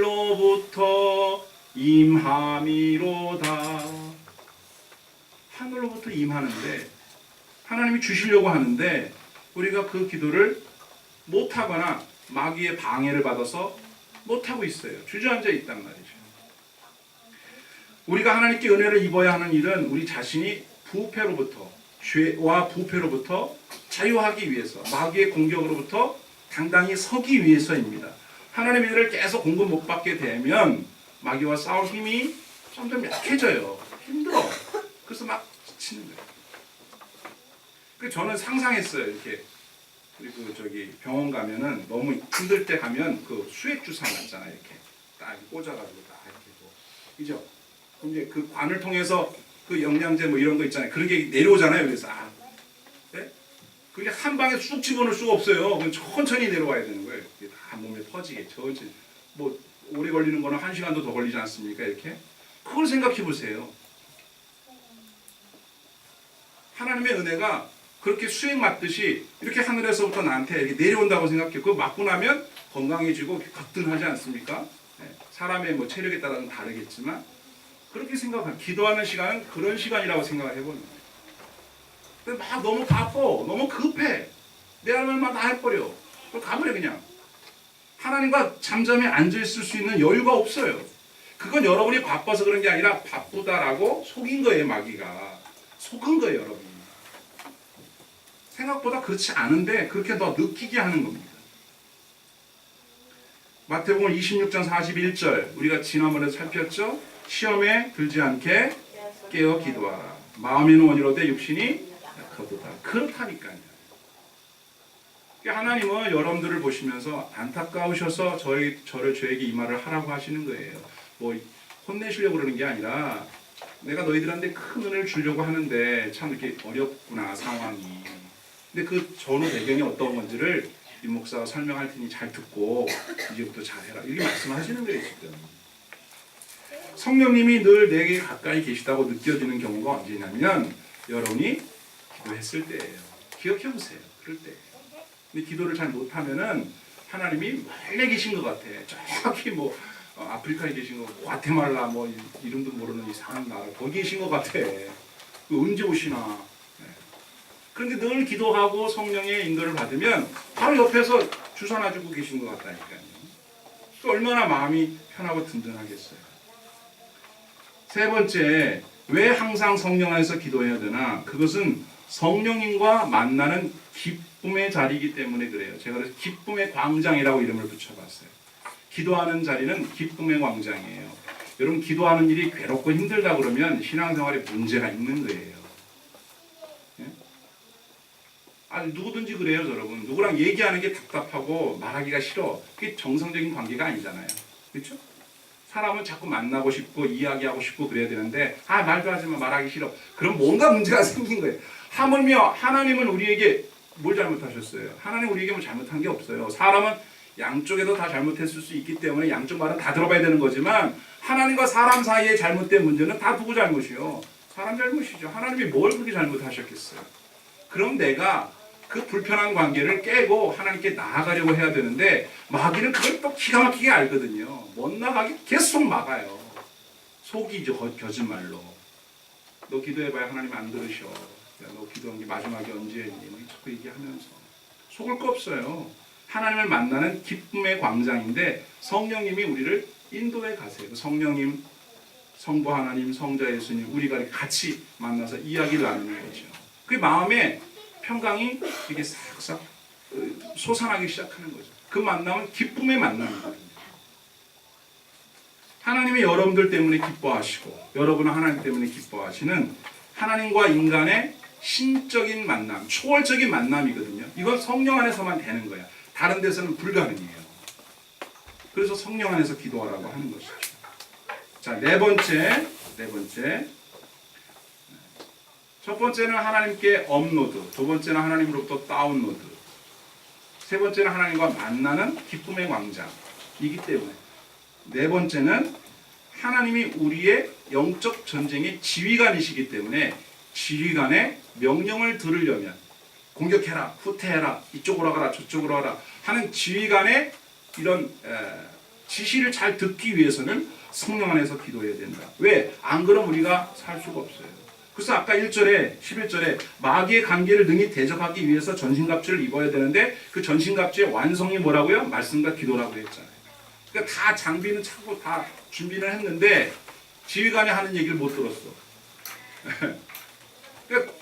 하늘로부터 임함이로다. 하늘로부터 임하는데 하나님이 주시려고 하는데 우리가 그 기도를 못하거나 마귀의 방해를 받아서 못하고 있어요. 주저앉아 있단 말이죠. 우리가 하나님께 은혜를 입어야 하는 일은 우리 자신이 부패로부터 죄와 부패로부터 자유하기 위해서 마귀의 공격으로부터 당당히 서기 위해서입니다. 하나님의 은혜를 계속 공급 못 받게 되면 마귀와 싸울 힘이 점점 약해져요. 힘들어. 그래서 막 지치는 거예요. 그래서 저는 상상했어요. 이렇게 그리고 저기 병원 가면은 너무 힘들 때 가면 그 수액 주사 맞잖아요. 이렇게 딱 꽂아가지고 딱 이렇게 뭐 그죠? 이제 그 관을 통해서 그 영양제 뭐 이런 거 있잖아요. 그런 게 내려오잖아요. 그래서 네? 그게 한 방에 쑥 집어넣을 수가 없어요. 그건 천천히 내려와야 되는 거예요. 그게 다 몸에 퍼지게 천천히. 뭐 오래 걸리는 거는 1시간도 더 걸리지 않습니까? 이렇게 그걸 생각해 보세요. 하나님의 은혜가 그렇게 수액 맞듯이 이렇게 하늘에서부터 나한테 이렇게 내려온다고 생각해. 그거 맞고 나면 건강해지고 거뜬하지 않습니까? 네. 사람의 뭐 체력에 따라서는 다르겠지만 그렇게 생각하면 기도하는 시간은 그런 시간이라고 생각을 해보는 거예요. 근데 막 너무 바빠, 너무 급해. 내 할 말만 다 해버려. 그럼 가버려 그냥. 하나님과 잠잠히 앉아있을 수 있는 여유가 없어요. 그건 여러분이 바빠서 그런 게 아니라 바쁘다라고 속인 거예요. 마귀가. 속은 거예요. 여러분. 생각보다 그렇지 않은데 그렇게 더 느끼게 하는 겁니다. 마태복음 26장 41절 우리가 지난번에 살폈죠? 시험에 들지 않게 깨어 기도하라. 마음에는 원이로되 육신이 약하도다. 그렇다니까요. 하나님은 여러분들을 보시면서 안타까우셔서 저를 저에게 이 말을 하라고 하시는 거예요. 뭐 혼내시려고 그러는 게 아니라 내가 너희들한테 큰 은혜를 주려고 하는데 참 이렇게 어렵구나 상황이. 근데 그 전후 배경이 어떤 건지를 임 목사가 설명할 테니 잘 듣고 이제부터 잘해라. 이렇게 말씀하시는 거예요 지금. 성령님이 늘 내게 가까이 계시다고 느껴지는 경우가 언제냐면 여러분이 기도했을 때예요. 기억해 보세요. 그럴 때. 근데 기도를 잘 못하면은 하나님이 멀리 계신 것 같아. 저기 뭐 아프리카에 계신 거, 과테말라 뭐 이름도 모르는 이상한 나라 거기 계신 것 같아. 언제 오시나. 그런데 늘 기도하고 성령의 인도를 받으면 바로 옆에서 주사 놔주고 계신 것 같다니까요. 그 얼마나 마음이 편하고 든든하겠어요. 세 번째, 왜 항상 성령 안에서 기도해야 되나? 그것은 성령님과 만나는 기쁨의 자리이기 때문에 그래요. 제가 그래서 기쁨의 광장이라고 이름을 붙여봤어요. 기도하는 자리는 기쁨의 광장이에요. 여러분, 기도하는 일이 괴롭고 힘들다 그러면 신앙생활에 문제가 있는 거예요. 예? 아니, 누구든지 그래요, 여러분. 누구랑 얘기하는 게 답답하고 말하기가 싫어. 그게 정상적인 관계가 아니잖아요. 그렇죠? 사람은 자꾸 만나고 싶고 이야기하고 싶고 그래야 되는데 말도 하지 마, 말하기 싫어. 그럼 뭔가 문제가 생긴 거예요. 하물며 하나님은 우리에게 뭘 잘못하셨어요? 하나님 우리에게 뭐 잘못한 게 없어요. 사람은 양쪽에도 다 잘못했을 수 있기 때문에 양쪽 말은 다 들어봐야 되는 거지만 하나님과 사람 사이의 잘못된 문제는 다 누구 잘못이요? 사람 잘못이죠. 하나님이 뭘 그렇게 잘못하셨겠어요? 그럼 내가 그 불편한 관계를 깨고 하나님께 나아가려고 해야 되는데 마귀는 그걸 또 기가 막히게 알거든요. 못 나가게 계속 막아요. 속이죠, 거짓말로. 너 기도해봐야 하나님 안 들으셔. 야, 너 기도한 게 마지막에 언제 했니? 뭐 자꾸 얘기하면서 속을 거 없어요. 하나님을 만나는 기쁨의 광장인데 성령님이 우리를 인도해 가세요. 성령님, 성부 하나님, 성자 예수님 우리가 같이 만나서 이야기를 나누는 거죠. 그 마음에 평강이 이게 싹싹 솟아나기 시작하는 거죠. 그 만남은 기쁨의 만남이거든요. 하나님이 여러분들 때문에 기뻐하시고 여러분은 하나님 때문에 기뻐하시는 하나님과 인간의 신적인 만남, 초월적인 만남이거든요. 이건 성령 안에서만 되는 거야. 다른 데서는 불가능해요. 그래서 성령 안에서 기도하라고 하는 것이죠. 자, 네 번째. 첫 번째는 하나님께 업로드, 두 번째는 하나님으로부터 다운로드, 세 번째는 하나님과 만나는 기쁨의 광장이기 때문에 네 번째는 하나님이 우리의 영적 전쟁의 지휘관이시기 때문에 지휘관의 명령을 들으려면 공격해라, 후퇴해라, 이쪽으로 가라, 저쪽으로 가라 하는 지휘관의 이런 지시를 잘 듣기 위해서는 성령 안에서 기도해야 된다. 왜? 안 그러면 우리가 살 수가 없어요. 그래서 아까 1절에 11절에 마귀의 관계를 능히 대적하기 위해서 전신갑주를 입어야 되는데 그 전신갑주의 완성이 뭐라고요? 말씀과 기도라고 했잖아요. 그러니까 다 장비는 차고 다 준비를 했는데 지휘관이 하는 얘기를 못 들었어. 그러니까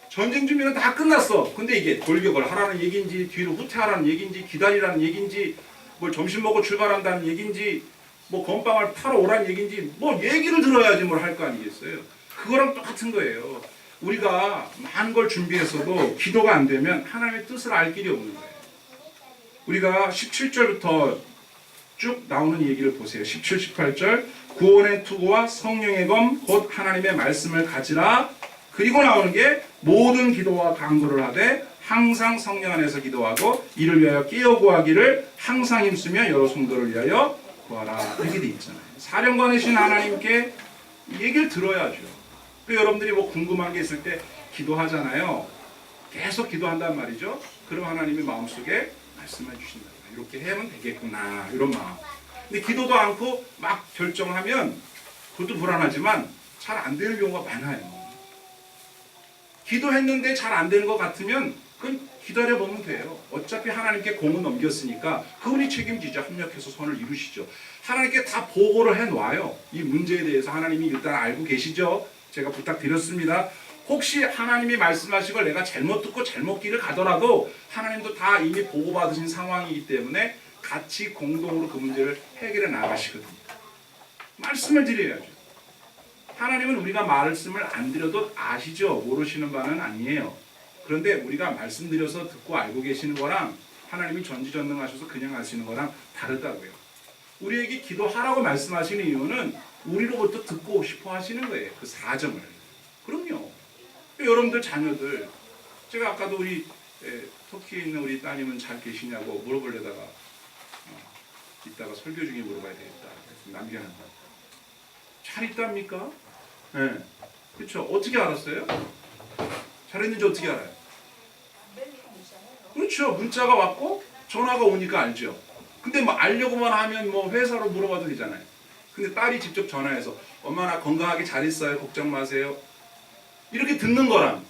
전쟁 준비는 다 끝났어. 근데 이게 돌격을 하라는 얘기인지 뒤로 후퇴하라는 얘기인지 기다리라는 얘기인지 뭘 점심 먹고 출발한다는 얘기인지 뭐 건빵을 타러 오라는 얘기인지 뭐 얘기를 들어야지 뭘 할 거 아니겠어요. 그거랑 똑같은 거예요. 우리가 많은 걸 준비했어도 기도가 안 되면 하나님의 뜻을 알 길이 없는 거예요. 우리가 17절부터 쭉 나오는 얘기를 보세요. 17, 18절 구원의 투구와 성령의 검 곧 하나님의 말씀을 가지라. 그리고 나오는 게 모든 기도와 간구를 하되 항상 성령 안에서 기도하고 이를 위하여 깨어 구하기를 항상 힘쓰며 여러 성도를 위하여 구하라. 이렇게 돼 있잖아요. 사령관이신 하나님께 얘기를 들어야죠. 여러분들이 뭐 궁금한 게 있을 때 기도하잖아요. 계속 기도한단 말이죠. 그럼 하나님이 마음속에 말씀해 주신다. 이렇게 하면 되겠구나 이런 마음. 근데 기도도 않고 막 결정하면 그것도 불안하지만 잘 안 되는 경우가 많아요. 기도했는데 잘 안 되는 것 같으면 그건 기다려보면 돼요. 어차피 하나님께 공은 넘겼으니까 그분이 책임지죠. 협력해서 선을 이루시죠. 하나님께 다 보고를 해놔요. 이 문제에 대해서 하나님이 일단 알고 계시죠. 제가 부탁드렸습니다. 혹시 하나님이 말씀하신 걸 내가 잘못 듣고 잘못 길을 가더라도 하나님도 다 이미 보고받으신 상황이기 때문에 같이 공동으로 그 문제를 해결해 나가시거든요. 말씀을 드려야죠. 하나님은 우리가 말씀을 안 드려도 아시죠. 모르시는 바는 아니에요. 그런데 우리가 말씀드려서 듣고 알고 계시는 거랑 하나님이 전지전능하셔서 그냥 하시는 거랑 다르다고요. 우리에게 기도하라고 말씀하시는 이유는 우리로부터 듣고 싶어 하시는 거예요. 그 사정을. 그럼요. 여러분들 자녀들, 제가 아까도 우리 터키에 있는 우리 따님은 잘 계시냐고 물어보려다가 이따가 설교 중에 물어봐야 되겠다. 그래서 남겨놨다. 잘 있답니까? 네. 그렇죠. 어떻게 알았어요? 잘했는지 어떻게 알아요? 그렇죠. 문자가 왔고 전화가 오니까 알죠. 근데 뭐 알려고만 하면 뭐 회사로 물어봐도 되잖아요. 근데 딸이 직접 전화해서 엄마 나 건강하게 잘 있어요. 걱정 마세요. 이렇게 듣는 거랑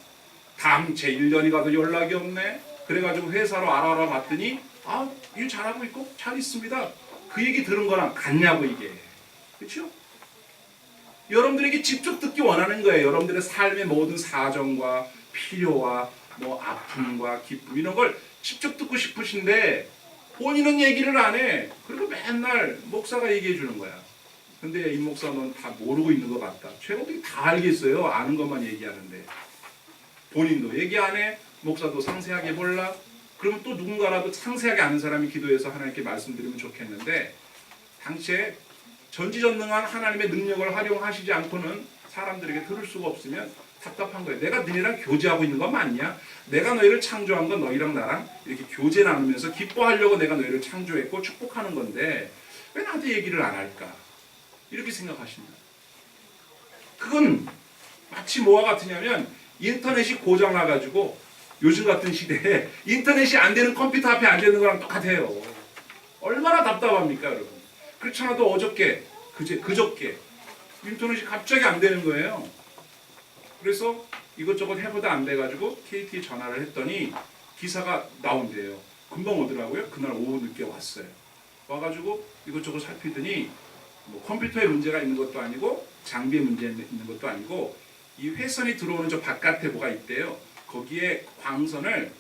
다음 제 1년이 가도 연락이 없네. 그래가지고 회사로 알아봐 봤더니 일 잘하고 있고 잘 있습니다. 그 얘기 들은 거랑 같냐고 이게. 그렇죠? 여러분들에게 직접 듣기 원하는 거예요. 여러분들의 삶의 모든 사정과 필요와 뭐 아픔과 기쁨 이런 걸 직접 듣고 싶으신데 본인은 얘기를 안 해. 그리고 맨날 목사가 얘기해 주는 거야. 근데 이 목사 넌 다 모르고 있는 것 같다. 최고들이 다 알겠어요. 아는 것만 얘기하는데. 본인도 얘기 안 해. 목사도 상세하게 몰라. 그러면 또 누군가라도 상세하게 아는 사람이 기도해서 하나님께 말씀드리면 좋겠는데 당시에 전지전능한 하나님의 능력을 활용하시지 않고는 사람들에게 들을 수가 없으면 답답한 거예요. 내가 너희랑 교제하고 있는 거 맞냐? 내가 너희를 창조한 건 너희랑 나랑 이렇게 교제 나누면서 기뻐하려고 내가 너희를 창조했고 축복하는 건데 왜 나한테 얘기를 안 할까? 이렇게 생각하십니다. 그건 마치 뭐와 같으냐면 인터넷이 고장 나가지고 요즘 같은 시대에 인터넷이 안 되는 컴퓨터 앞에 앉아있는 거랑 똑같아요. 얼마나 답답합니까 여러분? 그렇지 않아도 어저께 그저께 인터넷이 갑자기 안 되는 거예요. 그래서 이것저것 해보다 안 돼가지고 KT에 전화를 했더니 기사가 나온대요. 금방 오더라고요. 그날 오후 늦게 왔어요. 와가지고 이것저것 살피더니 뭐 컴퓨터에 문제가 있는 것도 아니고 장비에 문제 있는 것도 아니고 이 회선이 들어오는 저 바깥에 뭐가 있대요. 거기에 광선을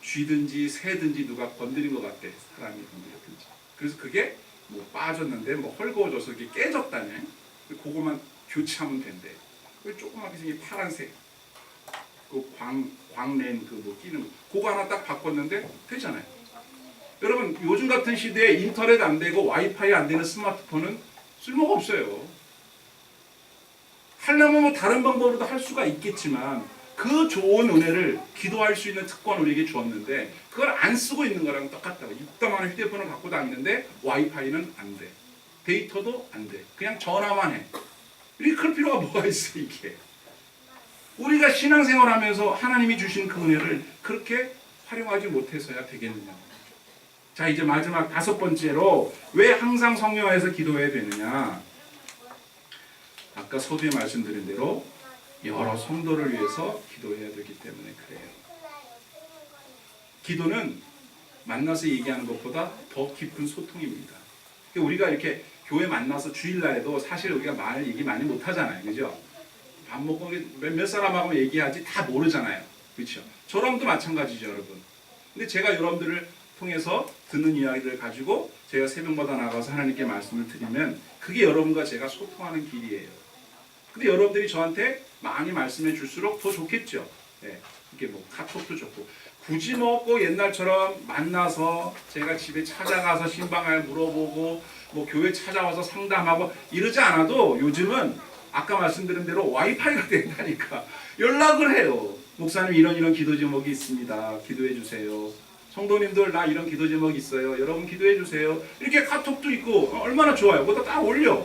쥐든지 새든지 누가 건드린 것 같대. 사람이 건드렸든지. 그래서 그게 뭐 빠졌는데 뭐 헐거워져서 이게 깨졌다네. 그거만 교체하면 된대. 그 조그맣게 생긴 파란색 그 광랜 그 뭐 끼는 거 그거 하나 딱 바꿨는데 되잖아요. 여러분 요즘 같은 시대에 인터넷 안 되고 와이파이 안 되는 스마트폰은 쓸모가 없어요. 하려면 뭐 다른 방법으로도 할 수가 있겠지만 그 좋은 은혜를 기도할 수 있는 특권 우리에게 주었는데 그걸 안 쓰고 있는 거랑 똑같다고. 이따만한 휴대폰을 갖고 다니는데 와이파이는 안 돼. 데이터도 안 돼. 그냥 전화만 해. 이렇게 클 필요가 뭐가 있어 이게. 우리가 신앙생활하면서 하나님이 주신 그 은혜를 그렇게 활용하지 못해서야 되겠느냐. 자 이제 마지막 5번째로 왜 항상 성령 안에서 기도해야 되느냐. 아까 서두에 말씀드린 대로 여러 성도를 위해서 기도해야 되기 때문에 그래요. 기도는 만나서 얘기하는 것보다 더 깊은 소통입니다. 우리가 이렇게 교회 만나서 주일날에도 사실 우리가 얘기 많이 못 하잖아요. 그죠? 밥 먹고 몇 사람하고 얘기하지 다 모르잖아요. 그렇죠? 저랑도 마찬가지죠, 여러분. 근데 제가 여러분들을 통해서 듣는 이야기를 가지고 제가 새벽마다 나가서 하나님께 말씀을 드리면 그게 여러분과 제가 소통하는 길이에요. 근데 여러분들이 저한테 많이 말씀해 줄수록 더 좋겠죠. 네, 이게 뭐 카톡도 좋고 굳이 뭐 꼭 옛날처럼 만나서 제가 집에 찾아가서 신방을 물어보고 뭐 교회 찾아와서 상담하고 이러지 않아도 요즘은 아까 말씀드린 대로 와이파이가 된다니까 연락을 해요. 목사님 이런 기도 제목이 있습니다. 기도해 주세요. 성도님들 나 이런 기도 제목이 있어요. 여러분 기도해 주세요. 이렇게 카톡도 있고 얼마나 좋아요. 그것도 딱 올려.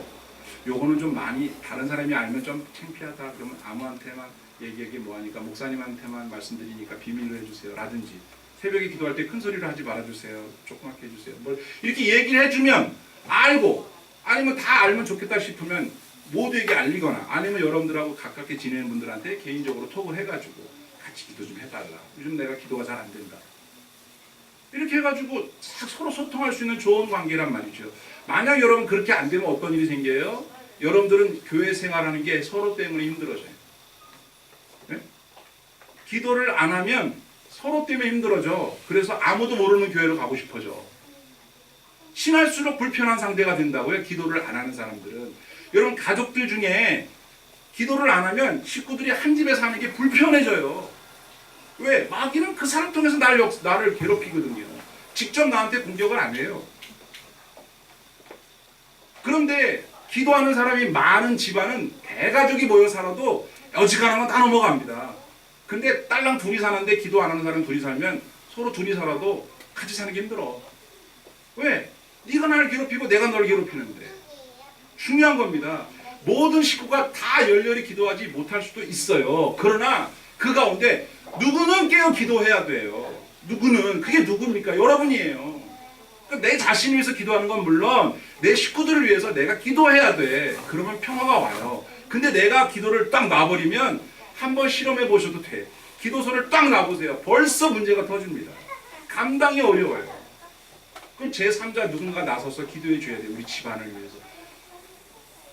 요거는 좀 많이 다른 사람이 알면 좀 창피하다 그러면 아무한테만 얘기하기 뭐하니까 목사님한테만 말씀드리니까 비밀로 해주세요 라든지 새벽에 기도할 때 큰 소리를 하지 말아주세요 조그맣게 해주세요 뭘 이렇게 얘기를 해주면 알고 아니면 다 알면 좋겠다 싶으면 모두에게 알리거나 아니면 여러분들하고 가깝게 지내는 분들한테 개인적으로 톡을 해가지고 같이 기도 좀 해달라 요즘 내가 기도가 잘 안 된다 이렇게 해가지고 서로 소통할 수 있는 좋은 관계란 말이죠. 만약 여러분 그렇게 안 되면 어떤 일이 생겨요? 여러분들은 교회 생활하는 게 서로 때문에 힘들어져요. 네? 기도를 안 하면 서로 때문에 힘들어져. 그래서 아무도 모르는 교회로 가고 싶어져. 친할수록 불편한 상대가 된다고요. 기도를 안 하는 사람들은. 여러분 가족들 중에 기도를 안 하면 식구들이 한 집에 사는 게 불편해져요. 왜? 마귀는 그 사람 통해서 나를 괴롭히거든요. 직접 나한테 공격을 안 해요. 그런데 기도하는 사람이 많은 집안은 대가족이 모여 살아도 어지간한 건 다 넘어갑니다. 근데 딸랑 둘이 사는데 기도 안 하는 사람 둘이 살면 서로 둘이 살아도 같이 사는 게 힘들어. 왜? 네가 나를 괴롭히고 내가 널 괴롭히는데. 중요한 겁니다. 모든 식구가 다 열렬히 기도하지 못할 수도 있어요. 그러나 그 가운데 누구는 깨어 기도해야 돼요. 누구는. 그게 누굽니까? 여러분이에요. 그러니까 내 자신을 위해서 기도하는 건 물론 내 식구들을 위해서 내가 기도해야 돼. 그러면 평화가 와요. 근데 내가 기도를 딱 놔버리면 한번 실험해 보셔도 돼. 기도서를 딱 놔보세요. 벌써 문제가 터집니다. 감당이 어려워요. 그럼 제3자 누군가 나서서 기도해 줘야 돼요. 우리 집안을 위해서.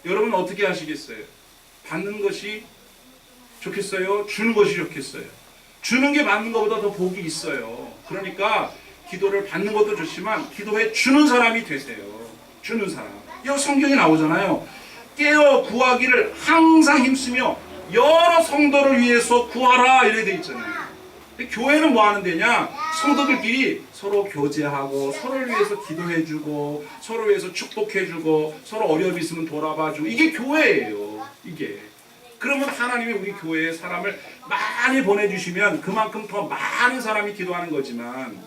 여러분 어떻게 하시겠어요? 받는 것이 좋겠어요? 주는 것이 좋겠어요? 주는 게 받는 것보다 더 복이 있어요. 그러니까 기도를 받는 것도 좋지만 기도해 주는 사람이 되세요. 주는 사람. 여기 성경에 나오잖아요. 깨어 구하기를 항상 힘쓰며 여러 성도를 위해서 구하라 이렇게 돼 있잖아요. 근데 교회는 뭐 하는 데냐? 성도들끼리 서로 교제하고 서로를 위해서 기도해주고 서로 위해서 축복해주고 서로 어려움이 있으면 돌아봐주고 이게 교회예요. 이게. 그러면 하나님이 우리 교회에 사람을 많이 보내주시면 그만큼 더 많은 사람이 기도하는 거지만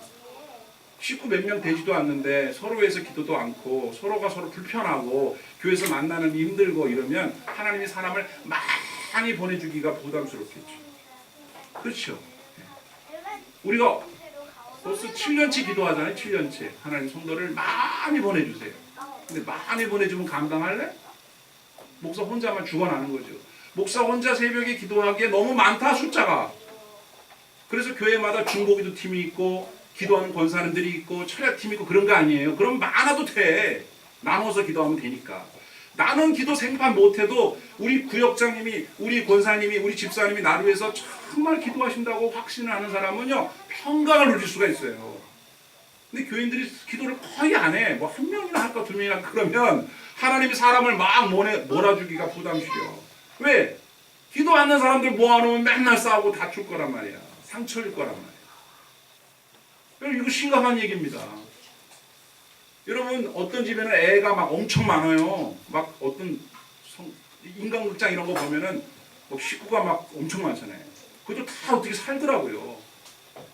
식구 몇 명 되지도 않는데 서로 위해서 기도도 않고 서로가 서로 불편하고 교회에서 만나는 힘들고 이러면 하나님이 사람을 많이 보내주기가 부담스럽겠죠. 그렇죠. 우리가 벌써 7년치 기도하잖아요. 7년치. 하나님 성도를 많이 보내주세요. 근데 많이 보내주면 감당할래? 목사 혼자만 죽어나는 거죠. 목사 혼자 새벽에 기도하기에 너무 많다 숫자가. 그래서 교회마다 중보기도 팀이 있고 기도하는 권사님들이 있고 철야팀이 있고 그런 거 아니에요. 그럼 많아도 돼. 나눠서 기도하면 되니까. 나는 기도 생판 못해도 우리 구역장님이 우리 권사님이 우리 집사님이 나를 위해서 정말 기도하신다고 확신을 하는 사람은요 평강을 누릴 수가 있어요. 근데 교인들이 기도를 거의 안 해. 뭐 한 명이나 할까 두 명이나 그러면 하나님이 사람을 막 몰아주기가 부담스러워. 왜? 기도 않는 사람들 모아놓으면 맨날 싸우고 다툴 거란 말이야. 상처일 거란 말이야. 여러분 이거 심각한 얘기입니다. 여러분 어떤 집에는 애가 막 엄청 많아요. 막 어떤 인간극장 이런 거 보면은 뭐 식구가 막 엄청 많잖아요. 그것도 다 어떻게 살더라고요.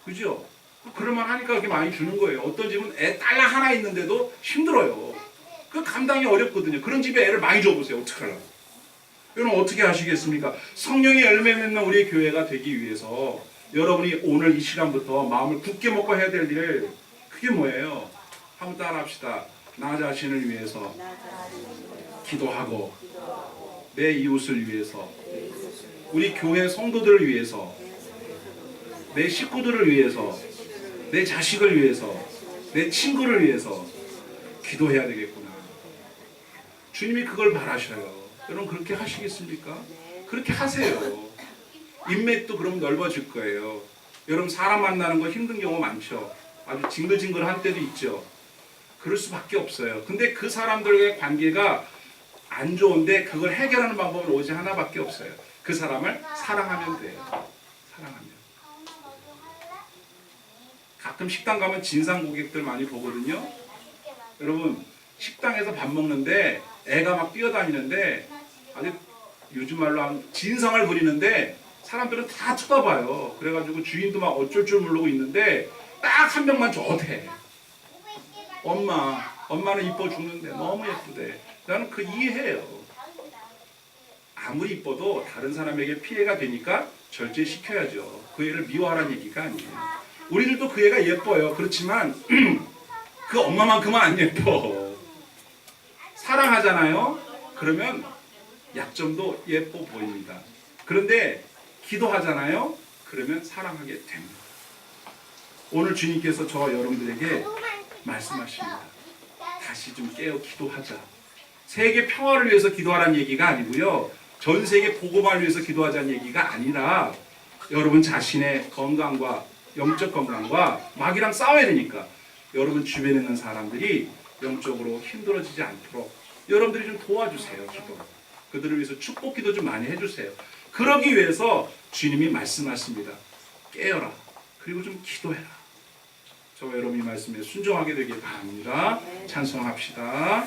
그죠? 그럴만 하니까 그렇게 많이 주는 거예요. 어떤 집은 애 딸랑 하나 있는데도 힘들어요. 그 감당이 어렵거든요. 그런 집에 애를 많이 줘보세요. 어떡하려고. 여러분 어떻게 하시겠습니까? 성령의 열매 맺는 우리 교회가 되기 위해서 여러분이 오늘 이 시간부터 마음을 굳게 먹고 해야 될 일 그게 뭐예요? 한번 따라합시다. 나 자신을 위해서 기도하고 내 이웃을 위해서 우리 교회 성도들을 위해서 내 식구들을 위해서 내 자식을 위해서 내 친구를 위해서 기도해야 되겠구나. 주님이 그걸 바라셔요. 여러분 그렇게 하시겠습니까? 그렇게 하세요. 인맥도 그럼 넓어질 거예요. 여러분 사람 만나는 거 힘든 경우 많죠. 아주 징글징글한 때도 있죠. 그럴 수밖에 없어요. 근데 그 사람들과의 관계가 안 좋은데 그걸 해결하는 방법은 오직 하나밖에 없어요. 그 사람을 사랑하면 돼요. 사랑하면. 가끔 식당 가면 진상 고객들 많이 보거든요. 여러분 식당에서 밥 먹는데 애가 막 뛰어다니는데 아주 요즘 말로 하면 진상을 부리는데 사람들은 다 쳐다봐요. 그래가지고 주인도 막 어쩔 줄 모르고 있는데 딱 한 명만 좋대. 엄마는 이뻐 죽는데 너무 예쁘대. 나는 그 이해해요. 아무리 이뻐도 다른 사람에게 피해가 되니까 절제시켜야죠. 그 애를 미워하라는 얘기가 아니에요. 우리들도 그 애가 예뻐요. 그렇지만 그 엄마만큼은 안 예뻐. 사랑하잖아요. 그러면 약점도 예뻐 보입니다. 그런데 기도하잖아요. 그러면 사랑하게 됩니다. 오늘 주님께서 저 여러분들에게 말씀하십니다. 다시 좀 깨어 기도하자. 세계 평화를 위해서 기도하라는 얘기가 아니고요. 전 세계 복음화를 위해서 기도하자는 얘기가 아니라 여러분 자신의 건강과 영적 건강과 마귀랑 싸워야 되니까 여러분 주변에 있는 사람들이 영적으로 힘들어지지 않도록 여러분들이 좀 도와주세요. 기도. 그들을 위해서 축복 기도 좀 많이 해주세요. 그러기 위해서 주님이 말씀하십니다. 깨어라. 그리고 좀 기도해라. 저와 여러분이 말씀에 순종하게 되길 바랍니다. 찬송합시다.